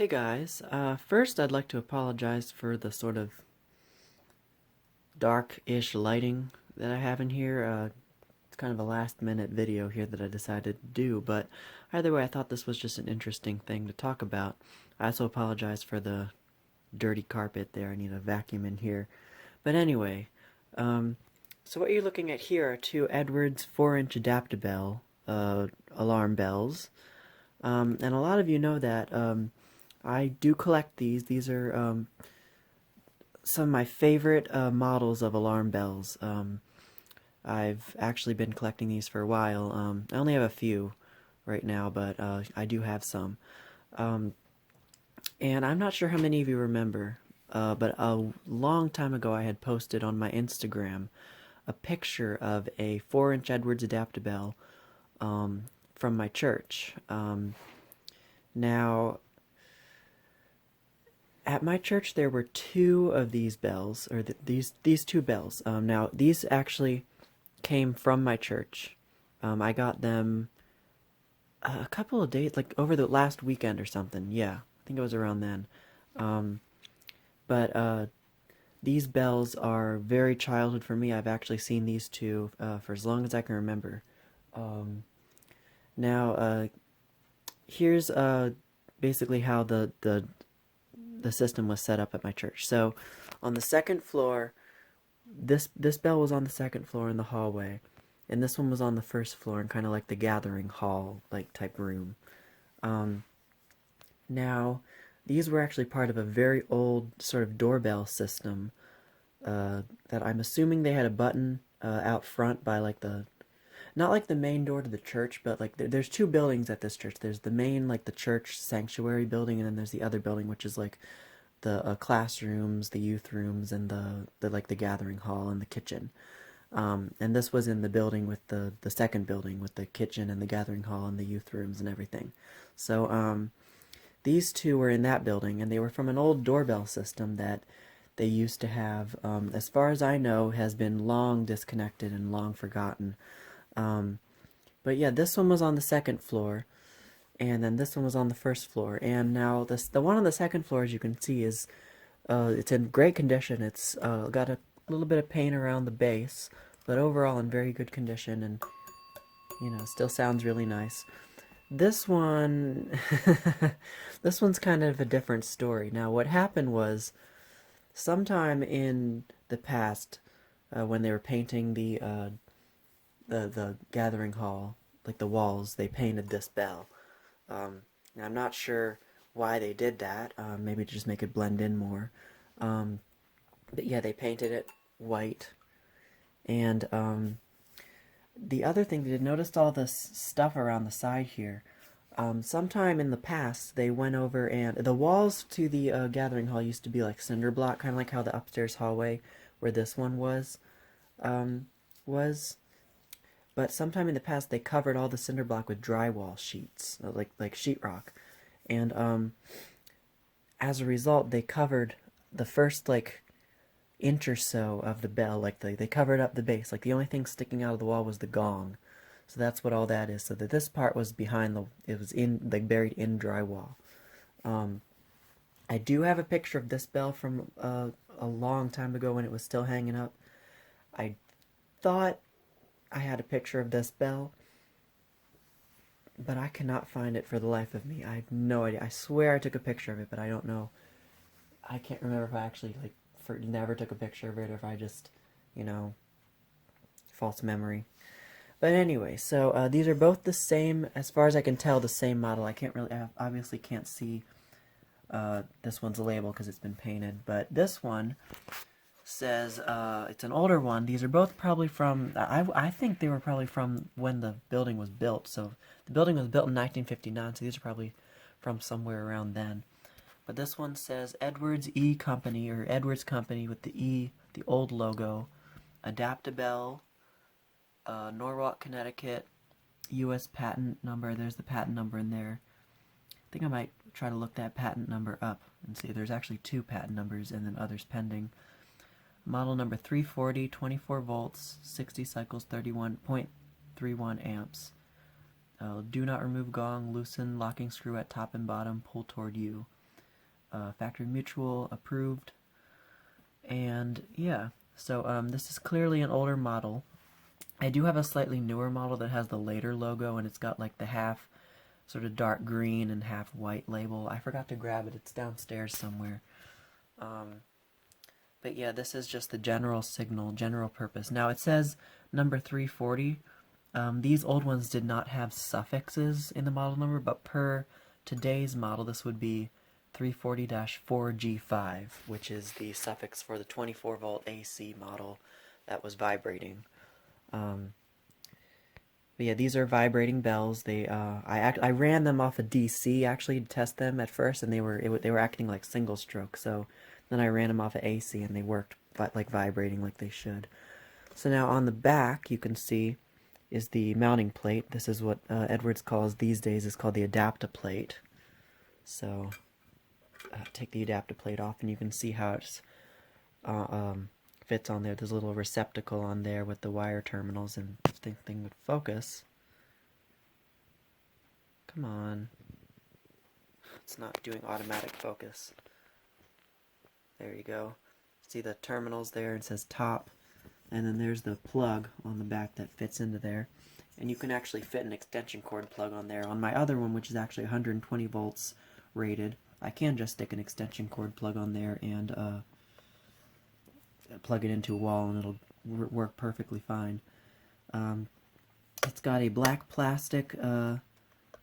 Hey guys, first I'd like to apologize for the sort of dark-ish lighting that I have in here. It's kind of a last-minute video here that I decided to do, but either way I thought this was just an interesting thing to talk about. I also apologize for the dirty carpet there. I need a vacuum in here. But anyway, so what you're looking at here are two Edwards 4-inch Adaptabel alarm bells. And a lot of you know that I do collect these. These are some of my favorite models of alarm bells. I've actually been collecting these for a while. I only have a few right now, but I do have some. And I'm not sure how many of you remember, but a long time ago I had posted on my Instagram a picture of a 4-inch Edwards Adaptabel from my church. Now, at my church there were two of these bells, or these two bells. Now, these actually came from my church. I got them a couple of days, like over the last weekend or something. Yeah, I think it was around then. But these bells are very childhood for me. I've actually seen these two for as long as I can remember. Now, here's basically how the system was set up at my church. So, on the second floor, this bell was on the second floor in the hallway, and this one was on the first floor in kind of like the gathering hall like type room. Now, these were actually part of a very old sort of doorbell system that I'm assuming they had a button out front by like the, not like the main door to the church, but like there's two buildings at this church. There's the main, like the church sanctuary building, and then there's the other building, which is like the classrooms, the youth rooms, and the like the gathering hall and the kitchen. And this was in the building with the second building with the kitchen and the gathering hall and the youth rooms and everything. So these two were in that building, and they were from an old doorbell system that they used to have, as far as I know, has been long disconnected and long forgotten. But yeah, this one was on the second floor, and then this one was on the first floor. And now the one on the second floor, as you can see, is it's in great condition. It's got a little bit of paint around the base, but overall in very good condition, and still sounds really nice. This one, this one's kind of a different story. Now, what happened was, sometime in the past, when they were painting the gathering hall, like the walls, they painted this bell. Now I'm not sure why they did that. Maybe to just make it blend in more. But yeah, they painted it white. And the other thing, they noticed all this stuff around the side here. Sometime in the past, they went over, and the walls to the gathering hall used to be like cinder block, kind of like how the upstairs hallway, where this one was. But sometime in the past, they covered all the cinder block with drywall sheets, like sheetrock, and as a result, they covered the first like inch or so of the bell, like they covered up the base. Like the only thing sticking out of the wall was the gong. So that's what all that is. So that this part was behind it was in like buried in drywall. I do have a picture of this bell from a long time ago when it was still hanging up. I thought I had a picture of this bell, but I cannot find it for the life of me. I have no idea. I swear I took a picture of it, but I don't know. I can't remember if I actually never took a picture of it, or if I just, false memory. But anyway, so these are both the same, as far as I can tell, the same model. I obviously can't see this one's a label because it's been painted, but this one says it's an older one. These are both probably from, I think they were probably from when the building was built. So the building was built in 1959, so these are probably from somewhere around then. But this one says Edwards Company, or Edwards Company with the E, the old logo, Adaptabel, Norwalk, Connecticut, U.S. patent number. There's the patent number in there. I think I might try to look that patent number up and see. There's actually two patent numbers and then others pending. Model number 340, 24 volts, 60 cycles, 31.31 amps. Do not remove gong, loosen locking screw at top and bottom, pull toward you. factory mutual approved. And yeah, so this is clearly an older model. I do have a slightly newer model that has the later logo, and it's got like the half sort of dark green and half white label. I forgot to grab it. It's downstairs somewhere. But yeah, this is just the general signal, general purpose. Now it says number 340. These old ones did not have suffixes in the model number, but per today's model, this would be 340-4G5, which is the suffix for the 24-volt AC model that was vibrating. But yeah, these are vibrating bells. I ran them off a DC actually to test them at first, and they were acting like single stroke. So then I ran them off of AC, and they worked like vibrating like they should. So now on the back, you can see is the mounting plate. This is what Edwards calls these days is called the Adaptaplate. So take the Adaptaplate off, and you can see how it's fits on there. There's a little receptacle on there with the wire terminals, and if the thing would focus. Come on. It's not doing automatic focus. There you go. See the terminals there, it says top, and then there's the plug on the back that fits into there. And you can actually fit an extension cord plug on there. On my other one, which is actually 120 volts rated, I can just stick an extension cord plug on there and plug it into a wall, and it'll work perfectly fine. It's got a black plastic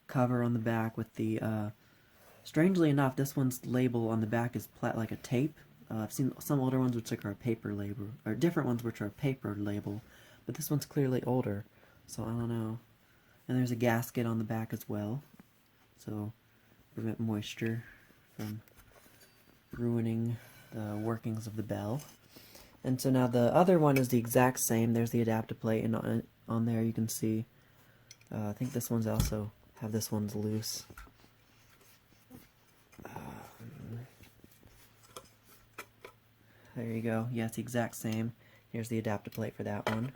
cover on the back with the strangely enough, this one's label on the back is like a tape. I've seen some older ones which are a paper label, or different ones which are a paper label, but this one's clearly older, so I don't know. And there's a gasket on the back as well, so prevent moisture from ruining the workings of the bell. And so now the other one is the exact same. There's the Adaptaplate, and on there you can see, I think this one's also, this one's loose. There you go. Yeah, it's the exact same. Here's the Adaptaplate for that one.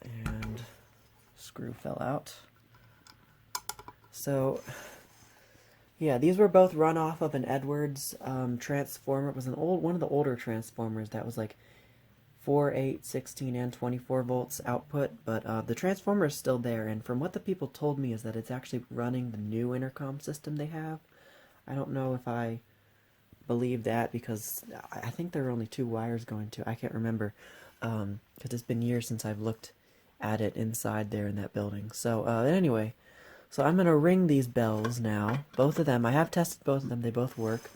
And screw fell out. So, yeah, these were both run off of an Edwards transformer. It was one of the older transformers that was like 4, 8, 16, and 24 volts output, but the transformer is still there, and from what the people told me is that it's actually running the new intercom system they have. I don't know if I believe that, because I think there are only 2 wires going to, I can't remember, because it's been years since I've looked at it inside there in that building. So anyway, so I'm going to ring these bells now, both of them. I have tested both of them, they both work,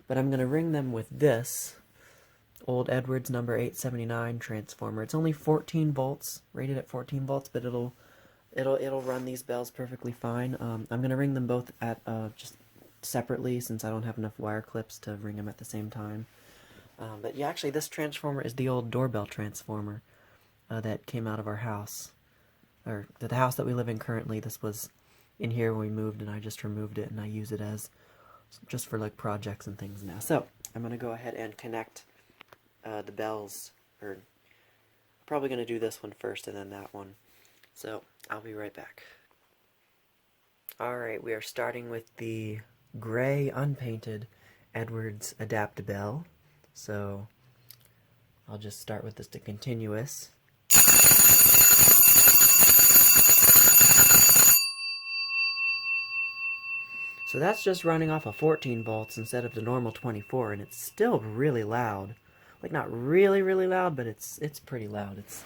but I'm going to ring them with this old Edwards number 879 transformer. It's only 14 volts, rated at 14 volts, but it'll run these bells perfectly fine. I'm going to ring them both at just separately, since I don't have enough wire clips to ring them at the same time. But yeah, actually this transformer is the old doorbell transformer that came out of our house, or the house that we live in currently. This was in here when we moved, and I just removed it, and I use it as just for like projects and things now. So I'm going to go ahead and connect the bells, or probably going to do this one first and then that one. So I'll be right back. Alright, we are starting with the gray unpainted Edwards Adaptabel. So I'll just start with this to continuous. So that's just running off of 14 volts instead of the normal 24, and it's still really loud. Like, not really, really loud, but it's pretty loud. It's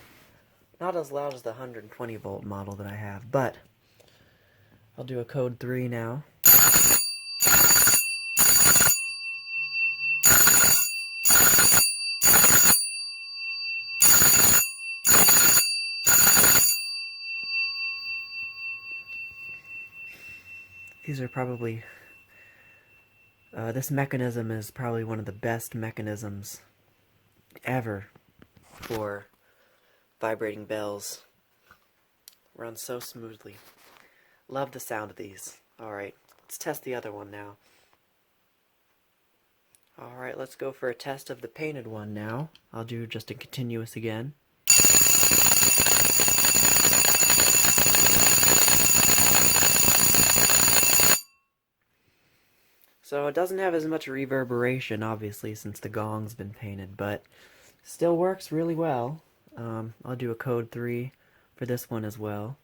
not as loud as the 120 volt model that I have, but I'll do a code 3 now. These are probably, this mechanism is probably one of the best mechanisms ever for vibrating bells. Runs so smoothly. Love the sound of these. Alright, let's test the other one now. Alright, let's go for a test of the painted one now. I'll do just a continuous again. So it doesn't have as much reverberation, obviously, since the gong's been painted, but still works really well. I'll do a code 3 for this one as well.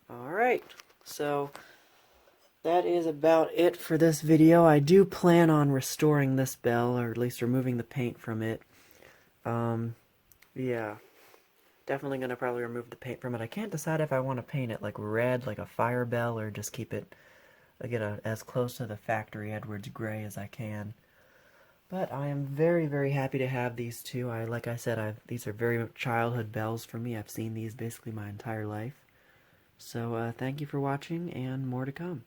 Alright, so that is about it for this video. I do plan on restoring this bell, or at least removing the paint from it. Yeah. Definitely gonna probably remove the paint from it. I can't decide if I want to paint it like red, like a fire bell, or just keep it, as close to the factory Edwards gray as I can. But I am very, very happy to have these two. Like I said, these are very childhood bells for me. I've seen these basically my entire life. So thank you for watching, and more to come.